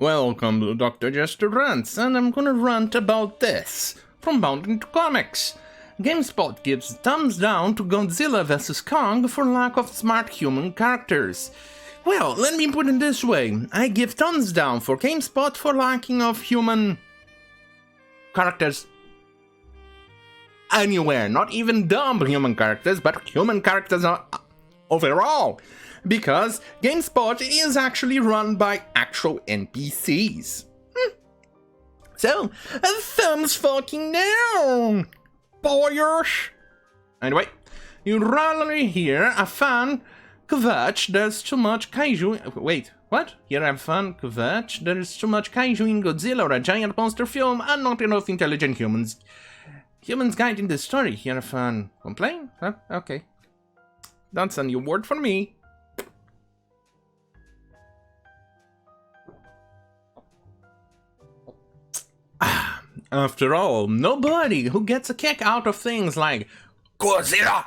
Welcome to Dr. Jester Rants, and I'm gonna rant about this from Bounding to Comics. Gamespot gives thumbs down to Godzilla vs. Kong for lack of smart human characters. Well, let me put it this way. I give thumbs down for Gamespot for lacking of human characters anywhere. Not even dumb human characters, but human characters overall. Because Gamespot is actually run by actual NPCs. So, thumbs fucking down, boys. Anyway, you'd rather hear a fan kvetch there's too much kaiju. Wait, what? Here I fan kvetch there's too much kaiju in Godzilla or a giant monster film and not enough intelligent humans. Humans guiding the story. Here a fan complain? Huh? Okay. That's a new word for me. After all, nobody who gets a kick out of things like Godzilla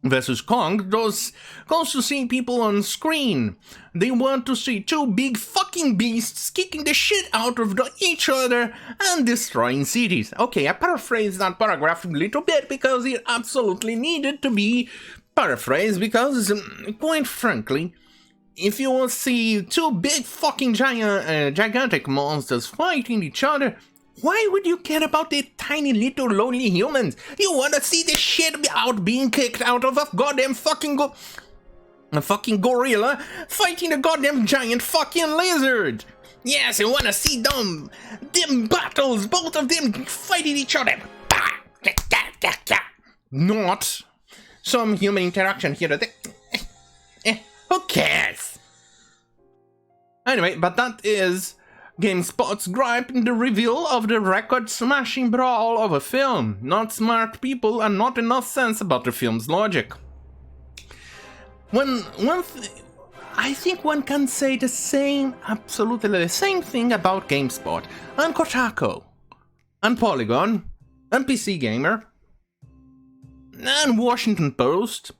vs. Kong goes to see people on screen. They want to see two big fucking beasts kicking the shit out of each other and destroying cities. Okay, I paraphrased that paragraph a little bit because it absolutely needed to be paraphrased because, quite frankly, if you want to see two big fucking gigantic monsters fighting each other, why would you care about the tiny little lonely humans? You want to see the shit out being kicked out of a goddamn fucking gorilla fighting a goddamn giant fucking lizard. Yes, you want to see them battles, both of them fighting each other. Not some human interaction here. Who cares? Anyway, but that is Gamespot's gripe in the reveal of the record-smashing brawl of a film. Not smart people and not enough sense about the film's logic. I think one can say the same, absolutely the same thing about GameSpot, and Kotaku, and Polygon, and PC Gamer, and Washington Post,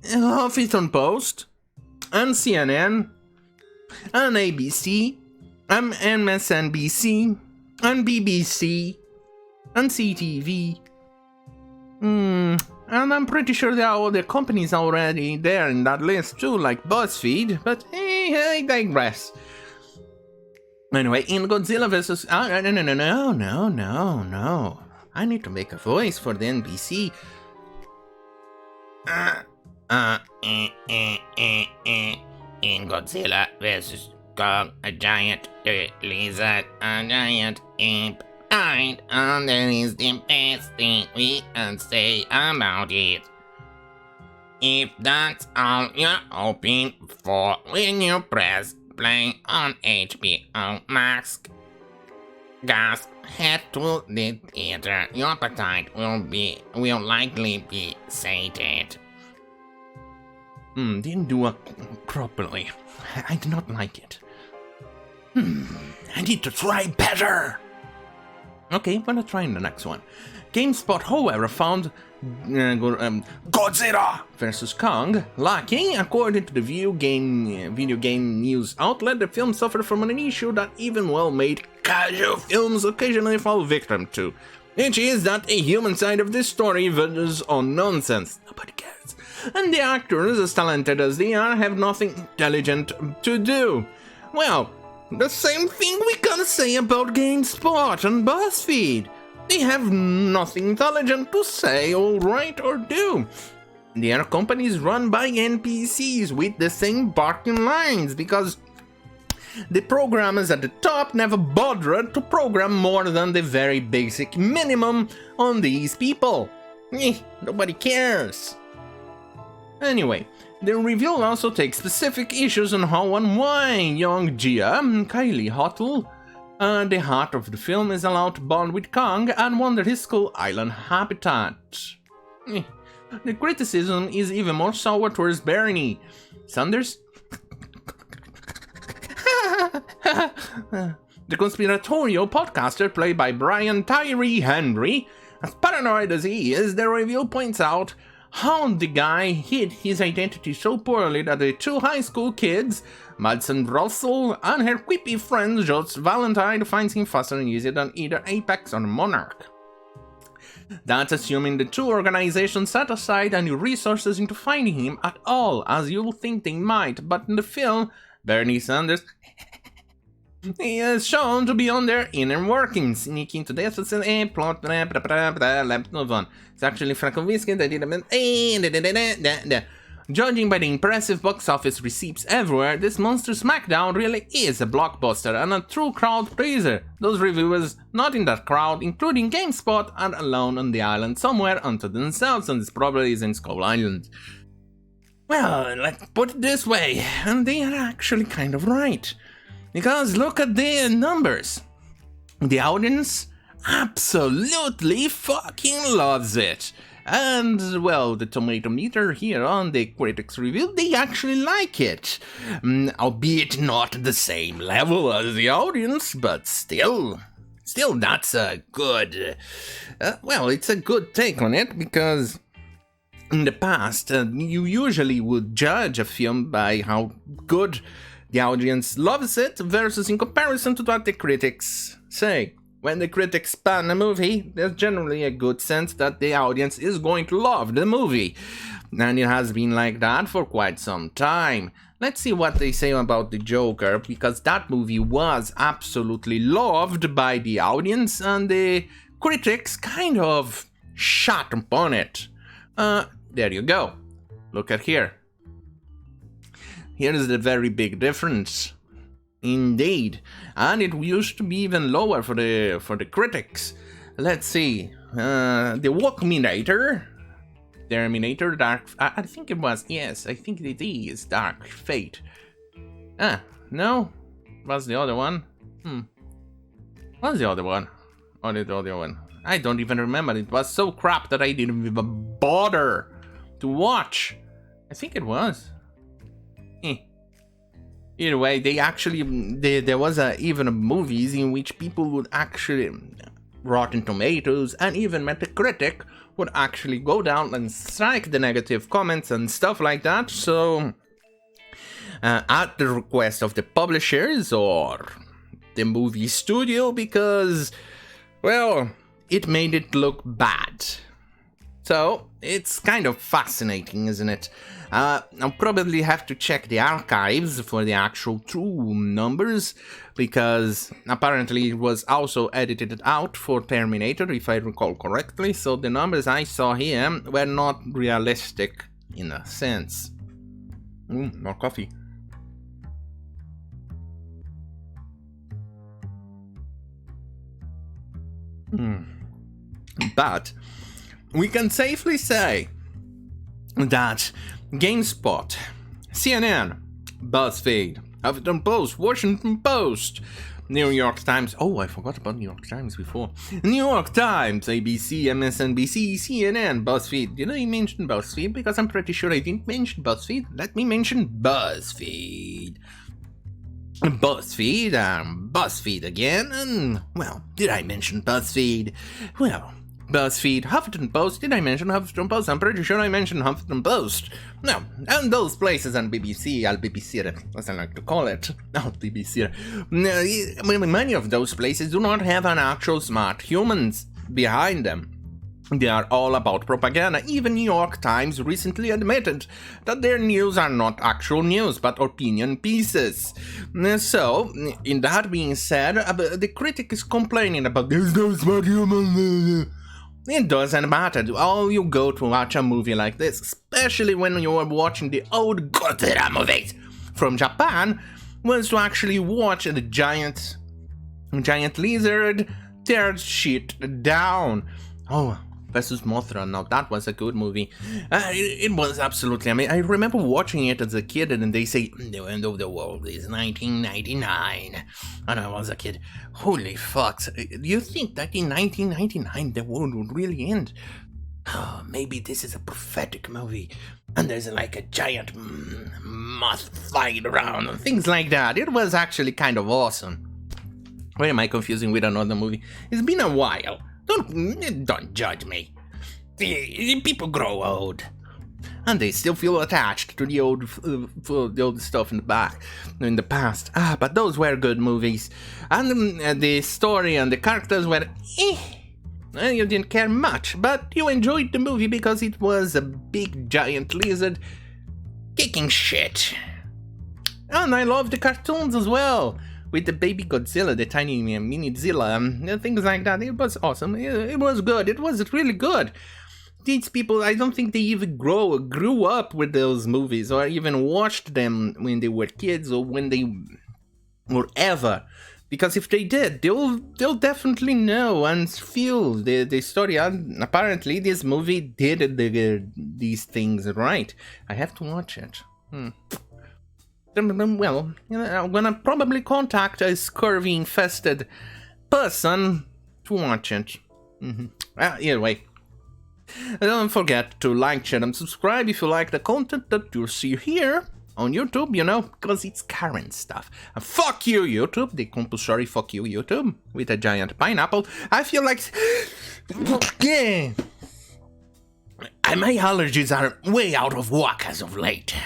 and Huffington Post, and CNN, and ABC, and MSNBC, and BBC, and CTV. And I'm pretty sure there are other companies already there in that list too, like BuzzFeed, but I digress. Anyway, in Godzilla vs. No. I need to make a voice for the NBC. In Godzilla vs. Kong, a giant lizard, a giant ape, and that is the best thing we can say about it. If that's all you're hoping for when you press play on HBO Max, just head to the theater. Your appetite will likely be sated. Didn't do it properly. I did not like it. I need to try better. Okay, I'm gonna try in the next one. GameSpot, however, found Godzilla vs. Kong lacking. According to the video game news outlet, the film suffered from an issue that even well-made kaiju films occasionally fall victim to, which is that a human side of this story verges on nonsense. Nobody cares. And the actors, as talented as they are, have nothing intelligent to do. Well, the same thing we can say about GameSpot and BuzzFeed. They have nothing intelligent to say or write or do. They are companies run by NPCs with the same barking lines because the programmers at the top never bothered to program more than the very basic minimum on these people. Nobody cares. Anyway, the review also takes specific issues on how and why young Gia, Kylie Hottle, the heart of the film, is allowed to bond with Kong and wander his Skull Island habitat. The criticism is even more sour towards Bernie Sanders. The conspiratorial podcaster played by Brian Tyree Henry. As paranoid as he is, the review points out how the guy hid his identity so poorly that the two high school kids, Mads and Russell, and her quippy friend Jots Valentine finds him faster and easier than either Apex or Monarch. That's assuming the two organizations set aside any resources into finding him at all, as you'll think they might, but in the film, Bernie Sanders he is shown to be on their inner workings, sneaking to death with a plot. Let's move on. It's actually Frankowiski that did. Judging by the impressive box office receipts everywhere, this Monster Smackdown really is a blockbuster and a true crowd pleaser. Those reviewers not in that crowd, including GameSpot, are alone on the island somewhere unto themselves, and this probably is in Skull Island. Well, let's put it this way, and they are actually kind of right. Because look at the numbers. The audience absolutely fucking loves it. And, well, the tomato meter here on the critics review, they actually like it. Albeit not the same level as the audience, but still that's a good... well, it's a good take on it, because in the past, you usually would judge a film by how good the audience loves it versus in comparison to what the critics say. When the critics ban a movie, there's generally a good sense that the audience is going to love the movie. And it has been like that for quite some time. Let's see what they say about the Joker, because that movie was absolutely loved by the audience and the critics kind of shot upon it. There you go. Look at here. Here is the very big difference. Indeed. And it used to be even lower for the critics. Let's see. The Walkminator. Terminator Dark... I think it was... Yes, I think it is Dark Fate. No? What's the other one? What's the other one? Or the other one? I don't even remember. It was so crap that I didn't even bother to watch. I think it was. Either way, they actually... There was even movies in which people would actually... Rotten Tomatoes and even Metacritic would actually go down and strike the negative comments and stuff like that. So, at the request of the publishers or the movie studio, because, well, it made it look bad. So, it's kind of fascinating, isn't it? I'll probably have to check the archives for the actual true numbers, because apparently it was also edited out for Terminator, if I recall correctly, so the numbers I saw here were not realistic in a sense. More coffee. But we can safely say that GameSpot, CNN, BuzzFeed, Huffington Post, Washington Post, New York Times, oh, I forgot about New York Times before, New York Times, ABC, MSNBC, CNN, BuzzFeed. Did I mention BuzzFeed? Because I'm pretty sure I didn't mention BuzzFeed. Let me mention BuzzFeed. BuzzFeed again, and, well, did I mention BuzzFeed? Well, BuzzFeed, Huffington Post, did I mention Huffington Post? I'm pretty sure I mentioned Huffington Post. No, and those places and BBC, as I like to call it, BBC. Many of those places do not have an actual smart humans behind them. They are all about propaganda. Even New York Times recently admitted that their news are not actual news, but opinion pieces. So, in that being said, the critic is complaining about there's no smart human. It doesn't matter. All you go to watch a movie like this, especially when you are watching the old Godzilla movies from Japan, was to actually watch the giant lizard tear shit down. Oh, versus Mothra. Now that was a good movie. It was absolutely amazing. I remember watching it as a kid, and they say the end of the world is 1999, and I was a kid. Holy fuck! Do you think that in 1999 the world would really end? Oh, maybe this is a prophetic movie, and there's like a giant moth flying around and things like that. It was actually kind of awesome. Why am I confusing with another movie? It's been a while. Don't judge me. People grow old. and they still feel attached to the old stuff in the past. But those were good movies, and the story and the characters were you didn't care much, but you enjoyed the movie because it was a big giant lizard kicking shit. And I love the cartoons as well, with the baby Godzilla, the tiny mini Zilla, things like that. It was awesome. It was good. It was really good. These people, I don't think they even grew up with those movies, or even watched them when they were kids, or when they were ever. Because if they did, they'll definitely know and feel the story. And apparently, this movie did these things right. I have to watch it. Well, I'm gonna probably contact a scurvy-infested person to watch it. Anyway, don't forget to like, share, and subscribe if you like the content that you see here on YouTube, because it's current stuff. And fuck you, YouTube, the compulsory fuck you, YouTube, with a giant pineapple. I feel like... yeah. My allergies are way out of whack as of late.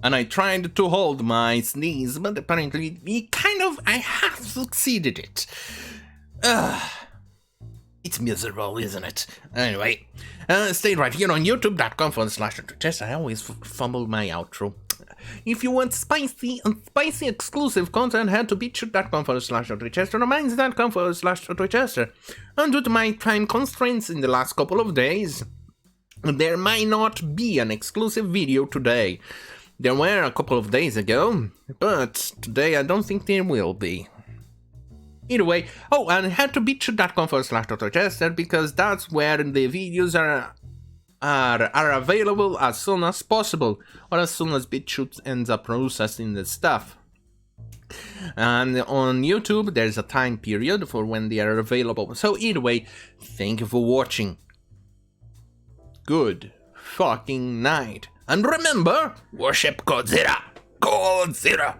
And I tried to hold my sneeze, but apparently I have succeeded it. It's miserable, isn't it? Anyway, stay right here on youtube.com/Jester. I always fumble my outro. If you want spicy exclusive content, head to bitchute.com/Jester, minds.com/Jester. And due to my time constraints in the last couple of days, there might not be an exclusive video today. There were a couple of days ago, but today I don't think there will be. Either way, and head to bitchute.com/Jester, because that's where the videos are available as soon as possible, or as soon as BitChute ends up processing the stuff. And on YouTube, there's a time period for when they are available. So either way, thank you for watching. Good fucking night. And remember, worship Godzilla! Godzilla!